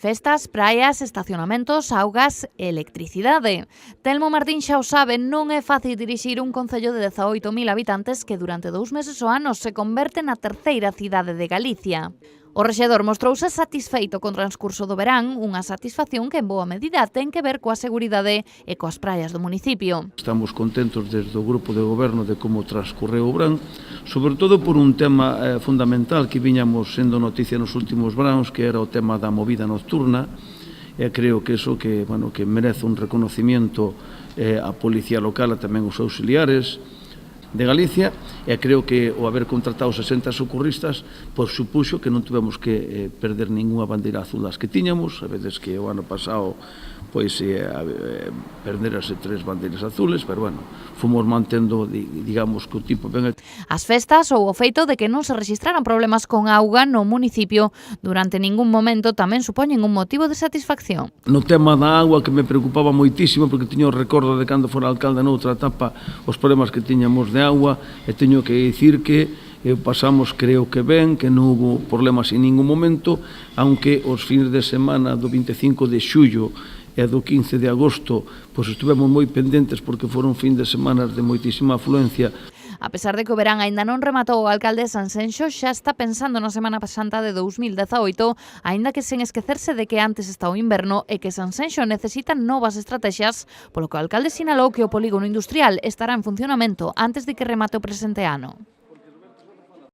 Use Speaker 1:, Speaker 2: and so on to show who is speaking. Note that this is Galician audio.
Speaker 1: Festas, praias, estacionamentos, augas e electricidade. Telmo Martín xa o sabe, non é fácil dirixir un concello de 18.000 habitantes que durante 2 meses ao ano se converte na terceira cidade de Galicia. O rexedor mostrouse satisfeito con o transcurso do verán, unha satisfacción que en boa medida ten que ver coa seguridade e coas praias do municipio.
Speaker 2: Estamos contentos desde o grupo de goberno de como transcorreu o verán, sobre todo por un tema fundamental que viñamos sendo noticia nos últimos veranos, que era o tema da movida nocturna, e creo que iso que merece un reconocimiento a policía local e tamén os auxiliares de Galicia, e creo que o haber contratado 60 socorristas supuxo que non tivemos que perder ninguna bandeira azul das que tiñamos, a veces que o ano pasado perderase 3 bandeiras azules, pero bueno, fomos mantendo, digamos, que o tipo ben.
Speaker 1: As festas ou o feito de que non se rexistraran problemas con auga no municipio durante ningún momento tamén supoñen un motivo de satisfacción.
Speaker 2: No tema da agua, que me preocupaba moitísimo, porque tiño o recordo de cando fora alcalde noutra etapa os problemas que tiñamos de agua, e teño que dicir que pasamos, creo que ben, que non hubo problemas en ningún momento, aunque os fins de semana do 25 de xullo e do 15 de agosto estivemos moi pendentes porque foron fin de semana de moitísima afluencia.
Speaker 1: A pesar de que o verán aínda non rematou, o alcalde de Sanxenxo xa está pensando na Semana Santa de 2018, aínda que sen esquecerse de que antes está o inverno e que Sanxenxo necesita novas estrategias, polo que o alcalde sinalou que o polígono industrial estará en funcionamento antes de que remate o presente ano.